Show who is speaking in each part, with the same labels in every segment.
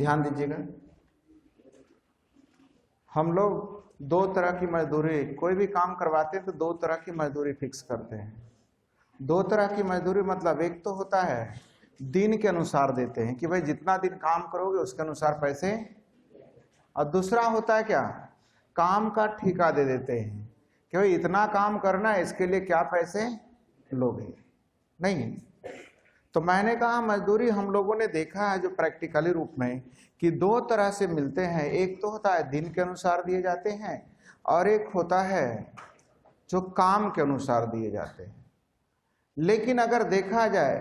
Speaker 1: ध्यान दीजिएगा, हम लोग दो तरह की मजदूरी, कोई भी काम करवाते हैं तो दो तरह की मजदूरी फिक्स करते हैं। दो तरह की मजदूरी मतलब एक तो होता है दिन के अनुसार देते हैं कि भाई जितना दिन काम करोगे उसके अनुसार पैसे, और दूसरा होता है क्या, काम का ठेका दे देते हैं कि भाई इतना काम करना है, इसके लिए क्या पैसे लोगे। नहीं, तो मैंने कहा मजदूरी हम लोगों ने देखा है जो प्रैक्टिकली रूप में कि दो तरह से मिलते हैं। एक तो होता है दिन के अनुसार दिए जाते हैं और एक होता है जो काम के अनुसार दिए जाते हैं। लेकिन अगर देखा जाए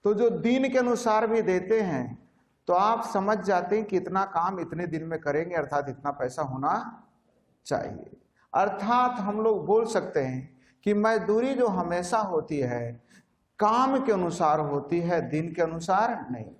Speaker 1: तो जो दिन के अनुसार भी देते हैं तो आप समझ जाते हैं कि इतना काम इतने दिन में करेंगे, अर्थात इतना पैसा होना चाहिए। अर्थात हम लोग बोल सकते हैं कि मजदूरी जो हमेशा होती है काम के अनुसार होती है, दिन के अनुसार नहीं।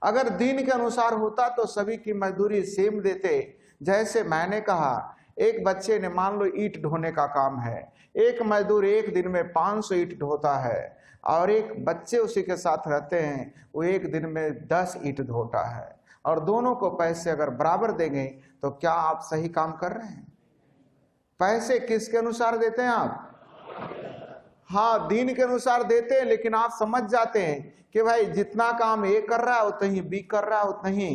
Speaker 1: अगर दिन के अनुसार होता तो सभी की मजदूरी सेम देते। जैसे मैंने कहा एक बच्चे ने मान लो ईंट ढोने का काम है, एक मजदूर एक दिन में 500 ईंट ढोता है और एक बच्चे उसी के साथ रहते हैं वो एक दिन में 10 ईंट ढोता है, और दोनों को पैसे अगर बराबर देंगे तो क्या आप सही काम कर रहे हैं? पैसे किसके अनुसार देते हैं आप? हाँ, दिन के अनुसार देते हैं, लेकिन आप समझ जाते हैं कि भाई जितना काम ए कर रहा है उतना ही बी कर रहा है, उतना ही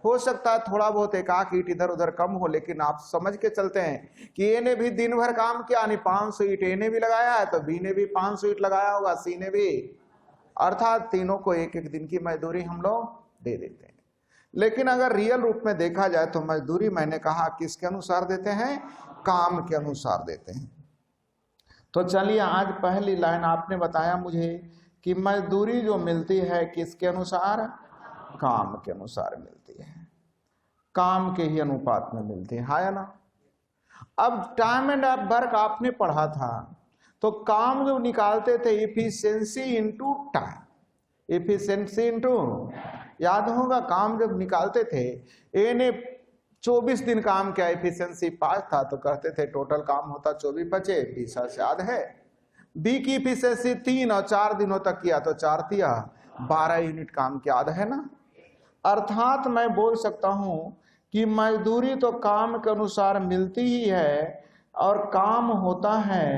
Speaker 1: हो सकता है थोड़ा बहुत एक आध ईंट इधर उधर कम हो, लेकिन आप समझ के चलते हैं कि ए ने भी दिन भर काम किया, नहीं 500 ईंट ए ने भी लगाया है तो बी ने भी 500 ईंट लगाया होगा, सी ने भी, अर्थात तीनों को एक एक दिन की मजदूरी हम लोग दे देते हैं। लेकिन अगर रियल रूप में देखा जाए तो मजदूरी मैंने कहा किसके अनुसार देते हैं? काम के अनुसार देते हैं। तो चलिए आज पहली लाइन आपने बताया मुझे कि मजदूरी जो मिलती है किसके अनुसार? काम के अनुसार मिलती है, काम के ही अनुपात में मिलती है या ना। अब टाइम एंड वर्क आपने पढ़ा था तो काम जो निकालते थे efficiency into time, efficiency into, याद होगा काम जब निकालते थे ए ने 24 दिन काम किया, इफिशिएंसी 5 था तो कहते थे टोटल काम होता 24 बचे 20 से याद है। बी की इफिशिएंसी 3 और 4 दिनों तक किया तो 4 तिया 12 यूनिट काम किया, याद है ना। अर्थात मैं बोल सकता हूं कि मजदूरी तो काम के अनुसार मिलती ही है और काम होता है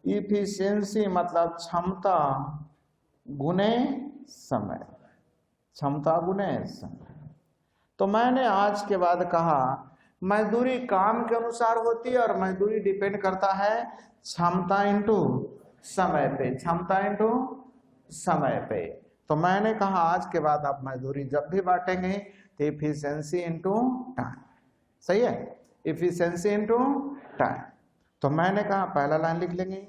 Speaker 1: इफिशिएंसी मतलब क्षमता गुने समय, क्षमता गुने समय। तो मैंने आज के बाद कहा मजदूरी काम के अनुसार होती है और मजदूरी डिपेंड करता है क्षमता इंटू समय पे, क्षमता इंटू समय पे। तो मैंने कहा आज के बाद आप मजदूरी जब भी बांटेंगे तो इफिशिएंसी इंटू टाइम, सही है, इफिशिएंसी इंटू टाइम। तो मैंने कहा पहला लाइन लिख लेंगे,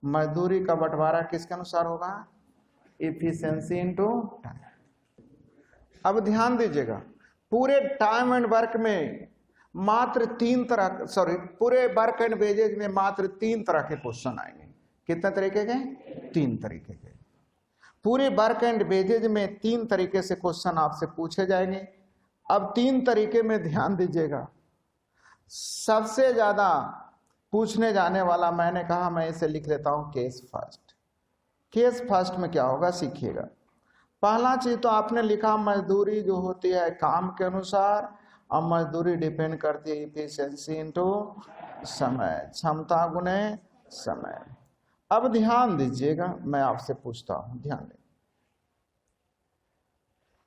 Speaker 1: मजदूरी का बंटवारा किसके अनुसार होगा? Efficiency into time. अब ध्यान दीजिएगा पूरे टाइम एंड वर्क में मात्र 3 तरह, सॉरी पूरे वर्क एंड वेजेज में मात्र 3 तरह के क्वेश्चन आएंगे। कितने तरीके के? 3 तरीके के। पूरे वर्क एंड वेजेज में 3 तरीके से क्वेश्चन आपसे पूछे जाएंगे। अब 3 तरीके में ध्यान दीजिएगा, सबसे ज्यादा पूछने जाने वाला मैंने कहा मैं इसे लिख लेता हूं केस फर्स्ट। केस फर्स्ट में क्या होगा सीखिएगा। पहला चीज तो आपने लिखा मजदूरी जो होती है काम के अनुसार और मजदूरी डिपेंड करती है इफिशिएंसी इनटू समय, क्षमता गुने समय। अब ध्यान दीजिएगा मैं आपसे पूछता हूं, ध्यान दें।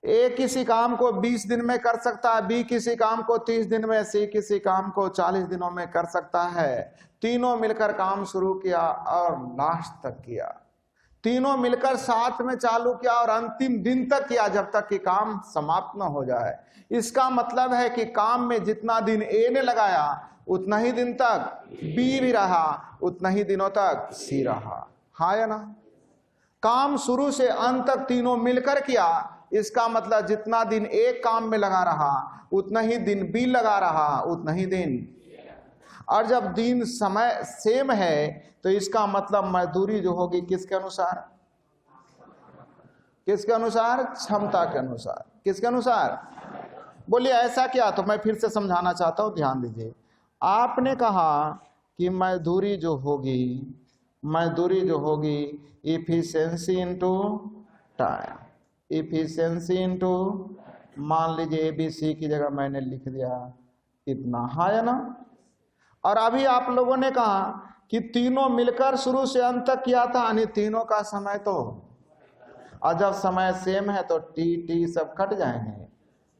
Speaker 1: ए किसी काम को 20 दिन में कर सकता है, बी किसी काम को 30 दिन में, सी किसी काम को 40 दिनों में कर सकता है। तीनों मिलकर काम शुरू किया और लास्ट तक किया, तीनों मिलकर साथ में चालू किया और अंतिम दिन तक किया जब तक कि काम समाप्त न हो जाए। इसका मतलब है कि काम में जितना दिन ए ने लगाया उतना ही दिन तक बी भी रहा, उतना ही दिनों तक सी रहा, हाँ या ना। काम शुरू से अंत तक तीनों मिलकर किया, इसका मतलब जितना दिन एक काम में लगा रहा उतना ही दिन बी लगा रहा, उतना ही दिन। और जब दिन समय सेम है तो इसका मतलब मजदूरी जो होगी किसके अनुसार? किसके अनुसार? क्षमता के अनुसार। किसके अनुसार? बोलिए ऐसा क्या? तो मैं फिर से समझाना चाहता हूं, ध्यान दीजिए। आपने कहा कि मजदूरी जो होगी efficiency into time, efficiency into मान लीजिए ए बी सी की जगह मैंने लिख दिया इतना, हाँ या ना। और अभी आप लोगों ने कहा कि तीनों मिलकर शुरू से अंत तक किया था, यानी तीनों का समय तो, और जब समय सेम है तो टी टी सब कट जाएंगे,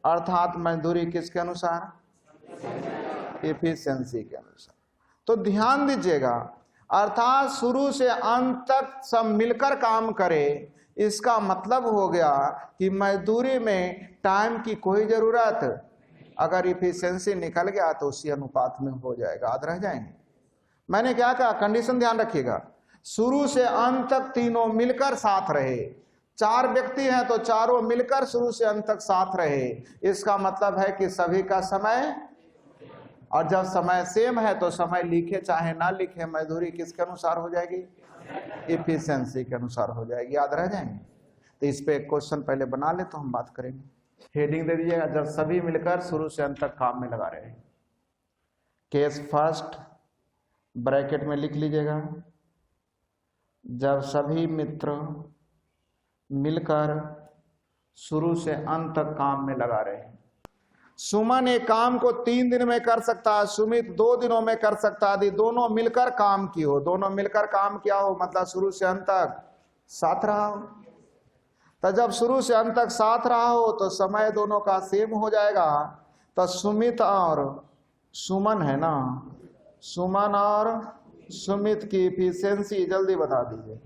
Speaker 1: अर्थात मजदूरी किसके अनुसार, एफिशिएंसी के अनुसार। तो ध्यान दीजिएगा, अर्थात शुरू से अंत तक सब मिलकर काम करे, इसका मतलब हो गया कि मजदूरी में टाइम की कोई जरूरत, अगर इफिशिएंसी निकल गया तो उसी अनुपात में हो जाएगा, याद रह जाएंगे। मैंने क्या कहा, कंडीशन ध्यान रखिएगा, शुरू से अंत तक तीनों मिलकर साथ रहे, 4 व्यक्ति हैं तो चारों मिलकर शुरू से अंत तक साथ रहे, इसका मतलब है कि सभी का समय, और जब समय सेम है तो समय लिखे चाहे ना लिखे मजदूरी किसके अनुसार हो जाएगी, इफिशिएंसी के अनुसार हो जाएगी, याद रह जाएंगे। तो इस पे एक क्वेश्चन पहले बना ले तो हम बात करेंगे। हेडिंग दे दीजिएगा, जब सभी मिलकर शुरू से अंत तक काम में लगा रहे हैं। केस फर्स्ट ब्रैकेट में लिख लीजिएगा, जब सभी मित्र मिलकर शुरू से अंत तक काम में लगा रहे हैं। सुमन एक काम को 3 दिन में कर सकता है, सुमित 2 दिनों में कर सकता है, यदि दोनों मिलकर काम की हो, दोनों मिलकर काम किया हो मतलब शुरू से अंत तक साथ रहा हो। तो जब शुरू से अंत तक साथ रहा हो तो समय दोनों का सेम हो जाएगा। तो सुमित और सुमन है ना, सुमन और सुमित की इफिशिएंसी जल्दी बता दीजिए।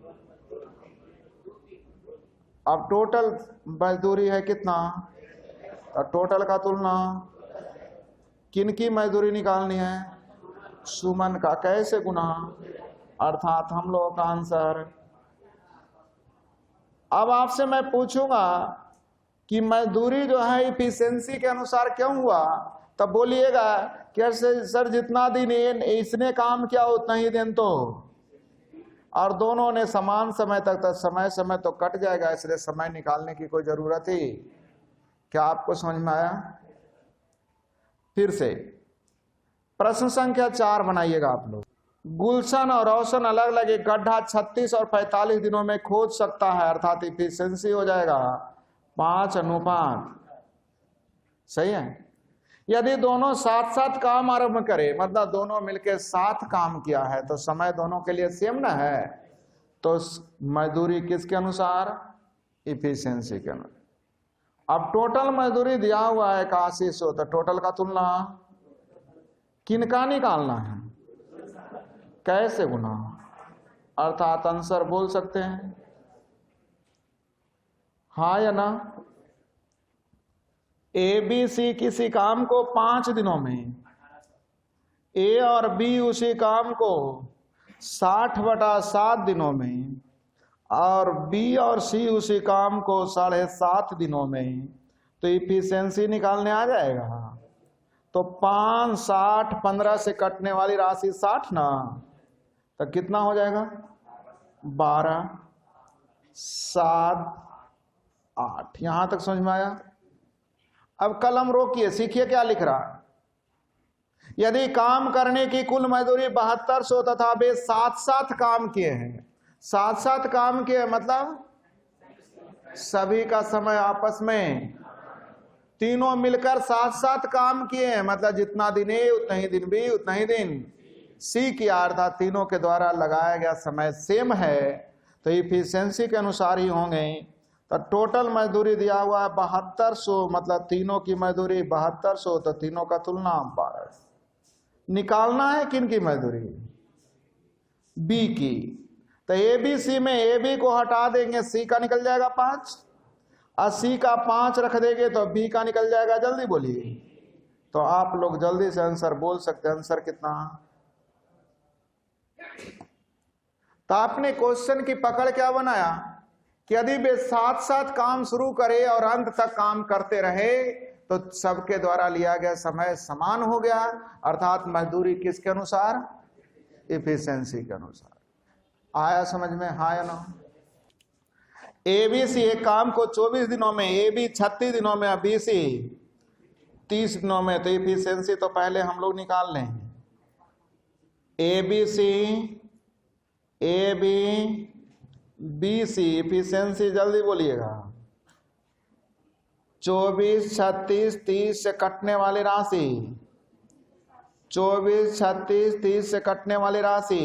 Speaker 1: अब टोटल मजदूरी है कितना, और टोटल का तुलना किनकी मजदूरी निकालनी है, सुमन का, कैसे गुना, अर्थात हम लोगों का आंसर। अब आपसे मैं पूछूंगा कि मजदूरी जो है इफिशिएंसी के अनुसार क्यों हुआ, तब बोलिएगा कि सर जितना दिन इसने काम किया उतना ही दिन तो, और दोनों ने समान समय तक, तो समय तो कट जाएगा, इसलिए समय निकालने की कोई जरूरत ही। क्या आपको समझ में आया? फिर से प्रश्न संख्या 4 बनाइएगा आप लोग। गुलशन और रोशन अलग अलग एक गड्ढा 36 और 45 दिनों में खोद सकता है, अर्थात इफिशिएंसी हो जाएगा 5:5। सही है। यदि दोनों साथ साथ काम आरंभ करें, मतलब दोनों मिलकर साथ काम किया है, तो समय दोनों के लिए सेम ना है, तो मजदूरी किसके अनुसार, इफिशिएंसी के अनुसार। अब टोटल मजदूरी दिया हुआ है 8100, तो टोटल का तुलना किनका निकालना है, कैसे गुना, अर्थात आंसर बोल सकते हैं, हाँ या ना। ए बी सी किसी काम को 5 दिनों में, ए और बी उसी काम को 60/7 दिनों में, और बी और सी उसी काम को 7.5 दिनों में, तो इफिशिएंसी निकालने आ जाएगा। तो 5, 60, 15 से कटने वाली राशि 60 ना, तो कितना हो जाएगा, 12, 7, 8। यहां तक समझ में आया? अब कलम रोकिए, सीखिए क्या लिख रहा। यदि काम करने की कुल मजदूरी 7200 तथा वे साथ साथ काम किए हैं, साथ साथ काम किए मतलब सभी का समय आपस में, तीनों मिलकर साथ साथ काम किए हैं, मतलब जितना दिन ए उतना ही दिन बी उतना ही दिन सी किया, अर्थात तीनों के द्वारा लगाया गया समय सेम है, तो इफिशिएंसी के अनुसार ही होंगे। तो टोटल मजदूरी दिया हुआ है 7200, मतलब तीनों की मजदूरी 7200, तो तीनों का तुलना 12। निकालना है किन की मजदूरी, बी की। तो ए बी सी में ए बी को हटा देंगे, सी का निकल जाएगा 5, और सी का 5 रख देंगे तो बी का निकल जाएगा। जल्दी बोलिए, तो आप लोग जल्दी से आंसर बोल सकते हैं। आंसर कितना, तो आपने क्वेश्चन की पकड़ क्या बनाया कि यदि वे साथ साथ काम शुरू करे और अंत तक काम करते रहे तो सबके द्वारा लिया गया समय समान हो गया, अर्थात मजदूरी किसके अनुसार, इफिशिएंसी के अनुसार। आया समझ में, हाँ या ना। ए बी सी एक काम को 24 दिनों में, ए बी 36 दिनों में, बी सी 30 दिनों में, तो इफिशिएंसी तो पहले हम लोग निकाल लें। A B C, A B B C, efficiency जल्दी बोलिएगा 24, 36, 30 से कटने वाली राशि, 24, 36, 30 से कटने वाली राशि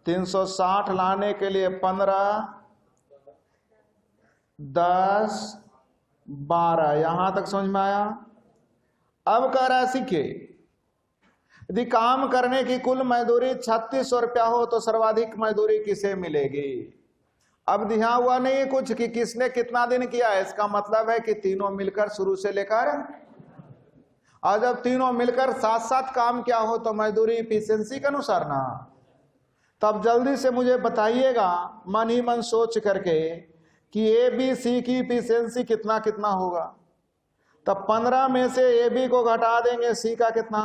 Speaker 1: 360 लाने के लिए 15, 10, 12। यहां तक समझ में आया। अब कह रहा है सीखे, यदि काम करने की कुल मजदूरी 3600 रुपया हो तो सर्वाधिक मजदूरी किसे मिलेगी। अब ध्यान हुआ नहीं कुछ कि किसने कितना दिन किया है। इसका मतलब है कि तीनों मिलकर शुरू से लेकर, और जब तीनों मिलकर साथ साथ काम किया हो तो मजदूरी इफिशियंसी के अनुसार ना। तब जल्दी से मुझे बताइएगा मन ही मन सोच करके कि ए बी सी की इफिशियंसी कितना कितना होगा। तब 15 में से ए बी को घटा देंगे, सी का कितना,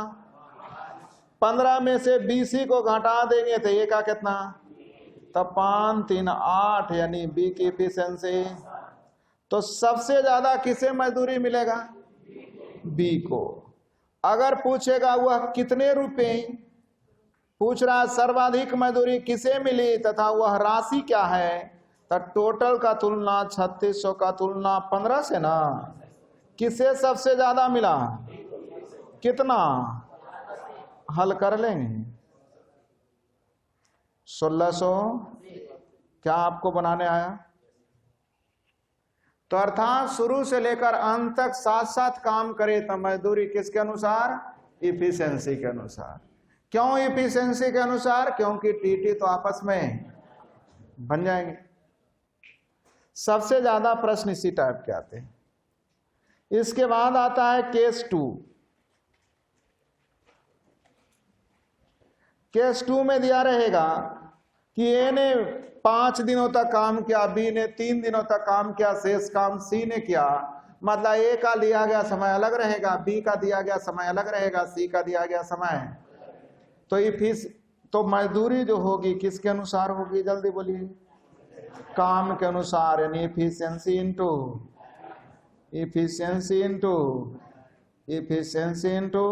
Speaker 1: 15 में से बी सी को घटा देंगे तो ए का कितना, तब 5, 3, 8 यानी बी की इफिशियंसी। तो सबसे ज्यादा किसे मजदूरी मिलेगा, बी को। अगर पूछेगा वह कितने रुपए, पूछ रहा है सर्वाधिक मजदूरी किसे मिली तथा वह राशि क्या है, तो टोटल का तुलना 3600 का तुलना 15 से ना, किसे सबसे ज्यादा मिला, कितना, हल कर लेंगे 1600। क्या आपको बनाने आया। तो अर्थात शुरू से लेकर अंत तक साथ साथ काम करे तो मजदूरी किसके अनुसार, इफिशियंसी के अनुसार। क्यों इफिशियंसी के अनुसार, क्योंकि टीटी तो आपस में बन जाएंगे। सबसे ज्यादा प्रश्न इसी टाइप के आते हैं। इसके बाद आता है केस 2। केस 2 में दिया रहेगा कि ए ने 5 दिनों तक काम किया, बी ने 3 दिनों तक काम किया, शेष काम सी ने किया। मतलब ए का दिया गया समय अलग रहेगा, बी का दिया गया समय अलग रहेगा, सी का दिया गया समय। तो मजदूरी जो होगी किसके अनुसार होगी, जल्दी बोलिए, काम के अनुसार। यानी इफिशियंसी इंटू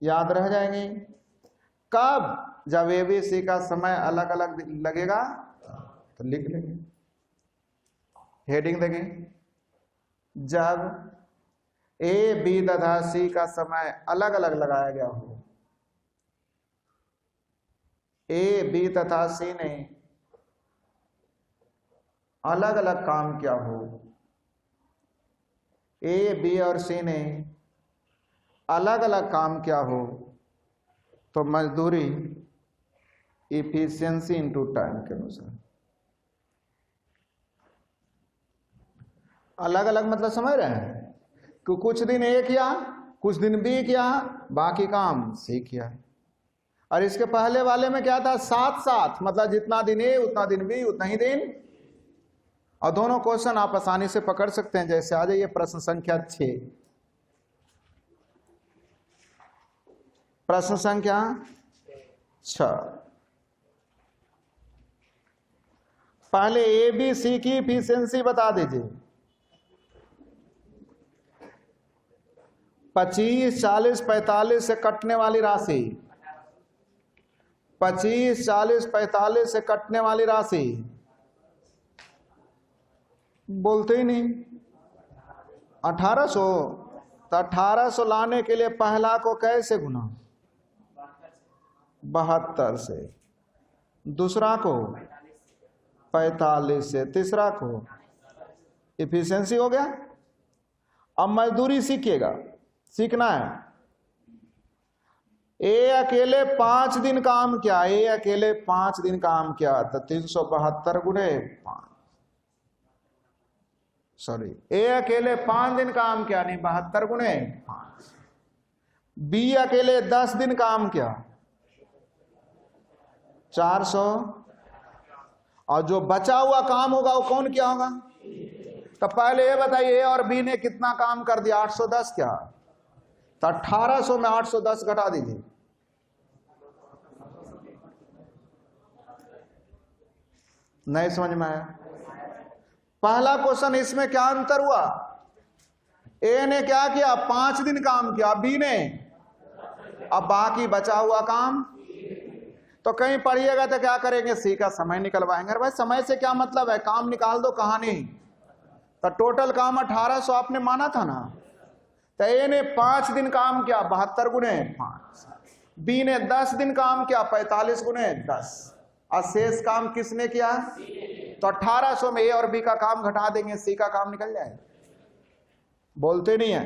Speaker 1: याद रह जाएंगे। कब, जब ए बी सी का समय अलग अलग लगेगा तो लिख लेंगे, हेडिंग देंगे। जब ए बी तथा सी का समय अलग अलग लगाया गया हो, ए बी तथा सी ने अलग अलग काम किया हो, ए बी और सी ने अलग अलग काम किया हो, तो मजदूरी इफिशियंसी इनटू टाइम के अनुसार। अलग अलग मतलब समझ रहे हैं कि कुछ दिन ए किया, कुछ दिन बी किया, बाकी काम सी किया। और इसके पहले वाले में क्या था, साथ साथ, मतलब जितना दिन ए उतना दिन बी उतना ही दिन। और दोनों क्वेश्चन आप आसानी से पकड़ सकते हैं। जैसे आ जाइए प्रश्न संख्या 6। प्रश्न संख्या 6। पहले ए बी सी की इफिशियंसी बता दीजिए। 25, 40, 45 से कटने वाली राशि, 25, 40, 45 से कटने वाली राशि बोलते ही नहीं। 1800, तो 1800 लाने के लिए पहला को कैसे गुना, 72 से, दूसरा को 45 से, तीसरा को इफिशियंसी हो गया। अब मजदूरी सीखना है। ए अकेले 5 दिन काम किया, ए अकेले 5 दिन काम किया तो 372 गुणे 5, सॉरी, ए अकेले 5 दिन काम किया नहीं 72 गुणे 5। बी अकेले 10 दिन काम किया 400, और जो बचा हुआ काम होगा वो कौन किया होगा। तो पहले ये बताइए ए और बी ने कितना काम कर दिया, 810 क्या, तो 1800 में 810 घटा दीजिए। नहीं समझ में आया। पहला क्वेश्चन, इसमें क्या अंतर हुआ, ए ने क्या किया 5 दिन काम किया, बी ने, अब बाकी बचा हुआ काम। तो कहीं पढ़िएगा तो क्या करेंगे, सी का समय निकलवाएंगे। अरे भाई समय से क्या मतलब है, काम निकाल दो कहानी। तो टोटल काम 1800 आपने माना था ना। तो ए ने 5 दिन काम किया 72 गुने 5, बी ने 10 दिन काम किया 45 गुने 10, और शेष काम किसने किया? तो 1800 में ए और बी का काम घटा देंगे, सी का काम निकल जाएगा। बोलते नहीं है।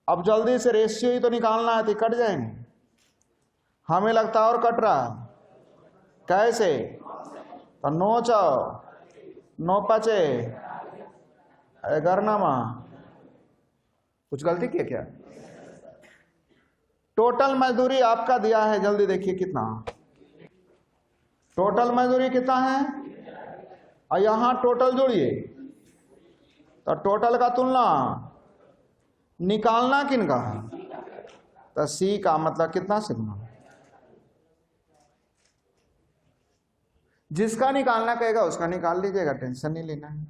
Speaker 1: अब जल्दी से रेशियो ही तो निकालना है, तो कट जाएंगे। हमें लगता है और कट रहा, कैसे? तो 9 4 9 5 11 कुछ गलती किया क्या? टोटल मजदूरी आपका दिया है, जल्दी देखिए कितना टोटल मजदूरी कितना है, और यहां टोटल जोड़िए। तो टोटल का तुलना निकालना किन का है? तो सी का, मतलब कितना से गुना। जिसका निकालना कहेगा उसका निकाल लीजिएगा, टेंशन नहीं लेना है।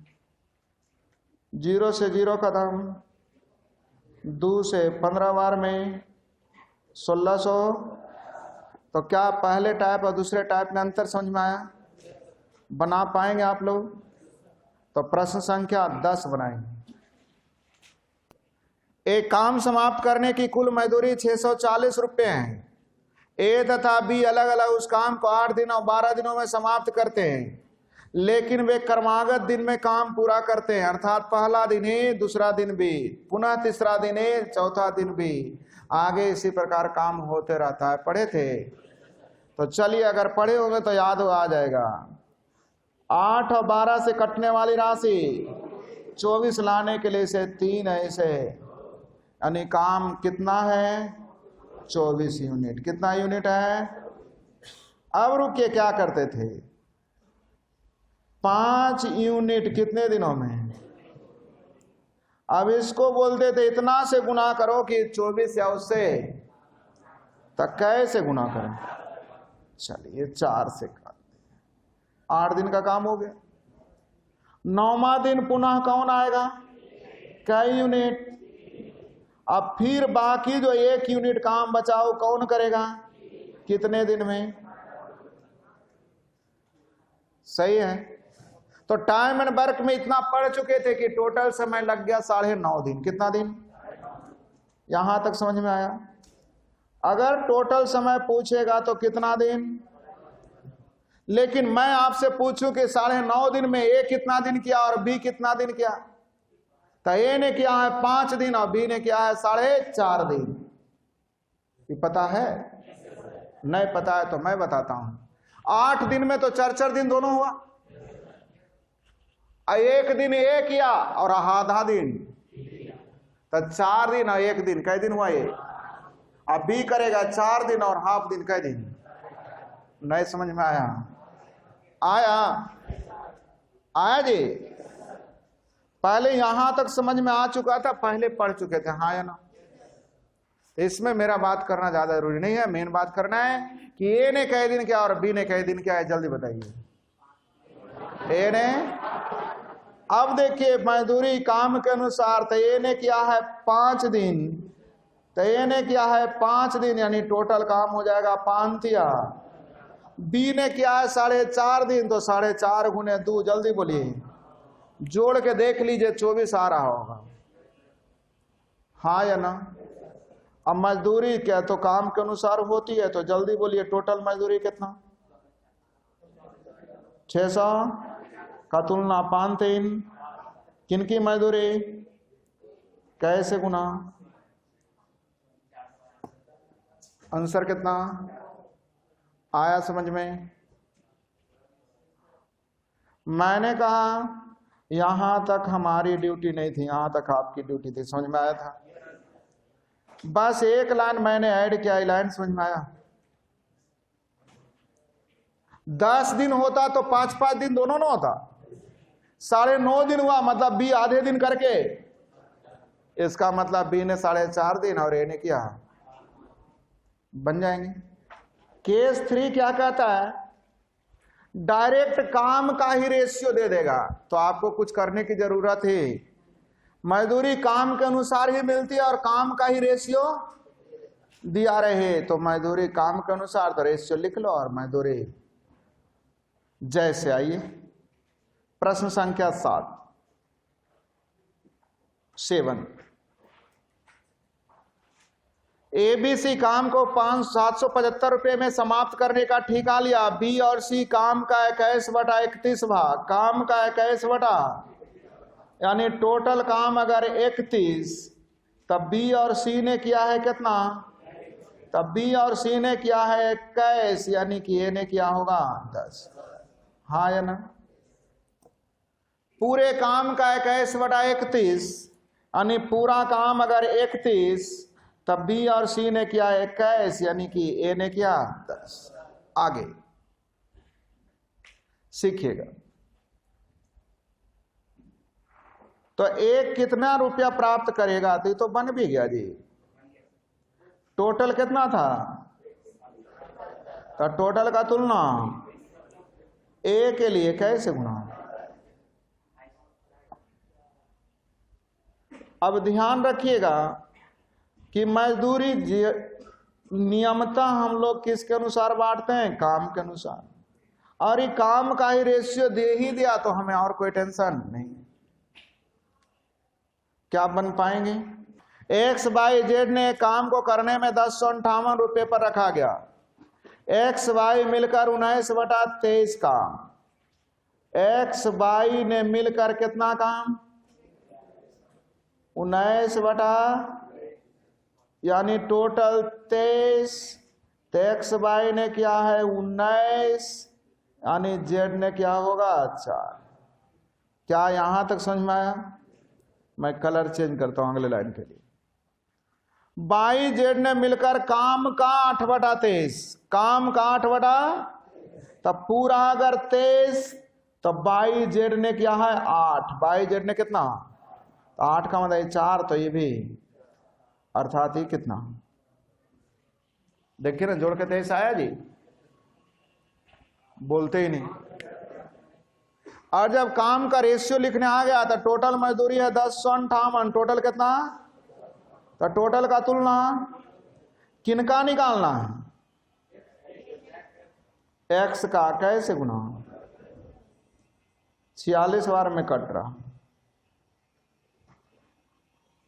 Speaker 1: 0 से 0 खत्म, 2 से 15 बार में 1600। तो क्या पहले टाइप और दूसरे टाइप में अंतर समझ में आया? बना पाएंगे आप लोग? तो प्रश्न संख्या 10 बनाएंगे। एक काम समाप्त करने की कुल मजदूरी 640 रुपये है। ए तथा बी अलग अलग उस काम को 8 दिन और 12 दिनों में समाप्त करते हैं, लेकिन वे क्रमागत दिन में काम पूरा करते हैं, अर्थात पहला दिन ए, दूसरा दिन बी, पुनः तीसरा दिन ए, चौथा दिन बी, आगे इसी प्रकार काम होते रहता है। पढ़े थे? तो चलिए, अगर पढ़े होंगे तो याद आ जाएगा। 8 और 12 से कटने वाली राशि 24 लाने के लिए इसे 3 है, इसे यानी काम कितना है? 24 यूनिट। कितना यूनिट है? अब रुकिए, क्या करते थे? 5 यूनिट कितने दिनों में? अब इसको बोलते थे इतना से गुना करो कि 24 या उससे, तक कैसे गुना करें? चलिए 4 से कर, 8 दिन का काम हो गया। 9वां दिन पुनः कौन आएगा? कई यूनिट। अब फिर बाकी जो 1 यूनिट काम बचाओ कौन करेगा? कितने दिन में? सही है। तो टाइम एंड वर्क में इतना पढ़ चुके थे कि टोटल समय लग गया 9.5 दिन। कितना दिन? यहां तक समझ में आया? अगर टोटल समय पूछेगा तो कितना दिन? लेकिन मैं आपसे पूछूं कि 9.5 दिन में ए कितना दिन किया और बी कितना दिन किया? तो ए ने किया है 5 दिन और बी ने किया है 4.5 दिन। ये पता है? नहीं पता है तो मैं बताता हूं। 8 दिन में तो 4 दिन दोनों हुआ। 1 दिन ए किया और आधा दिन, तो 4 दिन और 1 दिन, कै दिन हुआ ये? अब बी करेगा 4 दिन और हाफ दिन, कै दिन? नहीं समझ में आया? आया जी? पहले यहां तक समझ में आ चुका था, पहले पढ़ चुके थे, हाँ या ना? इसमें मेरा बात करना ज्यादा जरूरी नहीं है। मेन बात करना है कि ए ने कै दिन किया और बी ने कै दिन किया है, जल्दी बताइए। ए ने, अब देखिए मजदूरी काम के अनुसार, तो ए ने किया है 5 दिन, तो ए ने किया है 5 दिन, यानी टोटल काम हो जाएगा 5 या। बी ने किया है 4.5 दिन, तो 4.5 गुने 2, जल्दी बोलिए, जोड़ के देख लीजिए 24 आ रहा होगा, हाँ या ना? अब मजदूरी क्या तो काम के अनुसार होती है, तो जल्दी बोलिए टोटल मजदूरी कितना? 600 का तुलना 5 3, किनकी मजदूरी? कैसे गुना? आंसर कितना आया समझ में? मैंने कहा यहां तक हमारी ड्यूटी नहीं थी, यहां तक आपकी ड्यूटी थी, समझ में आया था? बस एक लाइन मैंने ऐड किया, लाइन समझ में आया? 10 दिन होता तो 5-5 दिन दोनों ना होता, 9.5 दिन हुआ, मतलब बी आधे दिन करके, इसका मतलब बी ने 4.5 दिन और ए ने किया, बन जाएंगे। केस 3 क्या कहता है? डायरेक्ट काम का ही रेशियो दे देगा, तो आपको कुछ करने की जरूरत है। मजदूरी काम के अनुसार ही मिलती है और काम का ही रेशियो दिया रहे, तो मजदूरी काम के अनुसार, तो रेशियो लिख लो और मजदूरी जैसे। आइए प्रश्न संख्या 7, 7। ABC काम को 775 रुपये में समाप्त करने का ठेका लिया। B और C काम का 21/31 भाग, काम का 21 यानी टोटल काम अगर 31, तब B और C ने किया है कितना? तब B और C ने किया है 21, यानी कि A ने किया होगा 10। हाँ या ना? पूरे काम का 21/31 यानी पूरा काम अगर 31, तब B और C ने किया 21, यानी कि A ने किया 10। आगे सीखिएगा। तो एक कितना रुपया प्राप्त करेगा? तो ये तो बन भी गया जी। टोटल कितना था? तो टोटल का तुलना ए के लिए कैसे गुणा? अब ध्यान रखिएगा कि मजदूरी नियमतः हम लोग किसके अनुसार बांटते हैं? काम के अनुसार। और ये काम का ही रेशियो दे ही दिया तो हमें और कोई टेंशन नहीं। क्या बन पाएंगे? एक्स वाई जेड ने काम को करने में 1058 रुपये पर रखा गया। एक्स वाई मिलकर 19/23 काम। एक्स वाई ने मिलकर कितना काम? 19 यानी टोटल 23। तो एक्स वाई ने किया है 19, यानी जेड ने क्या होगा? 4। क्या यहां तक समझ में आया? मैं कलर चेंज करता हूं अगले लाइन के लिए। बाई जेड ने मिलकर काम का 8/23, काम का 8 तब पूरा अगर 23, तो बाई जेड ने क्या है 8। बाई जेड ने कितना? 8 का मतलब 4, तो ये भी अर्थात ही कितना? देखिए ना, जोड़ के 23 आया जी। बोलते ही नहीं। और जब काम का रेशियो लिखने आ गया तो टोटल मजदूरी है 1058। टोटल कितना? तो टोटल का तुलना किनका निकालना है? एक्स का कैसे गुना? 46 बार में कट रहा,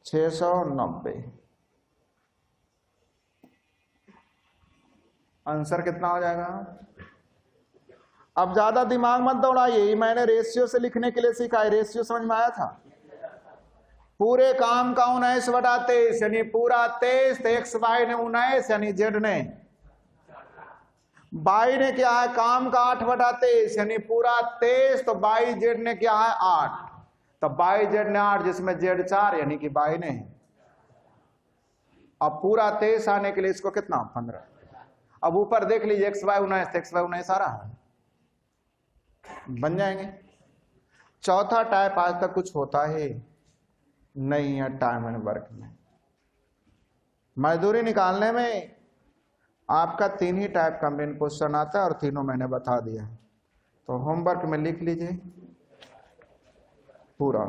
Speaker 1: 690। आंसर कितना हो जाएगा? अब ज्यादा दिमाग मत दौड़ाइए, मैंने रेशियो से लिखने के लिए सीखा है। रेशियो समझ में आया था? पूरे काम का 19/23 यानी पूरा 23। तो एक्स वाई ने 19 यानी जेड ने, बाई ने क्या है काम का 8/23 यानी पूरा 23। तो बाई जेड ने क्या है 8। तो बाई जेड ने 8, जिसमें जेड 4 यानी कि बाई ने। अब पूरा 23 आने के लिए इसको कितना? 15। अब ऊपर देख लीजिए एक्स वाई 19, एक्स वाई 19 आ रहा है, बन जाएंगे। चौथा टाइप आज तक कुछ होता है नहीं है टाइम एंड वर्क में। मजदूरी निकालने में आपका 3 ही टाइप का मेन क्वेश्चन आता है और तीनों मैंने बता दिया है। तो होमवर्क में लिख लीजिए पूरा।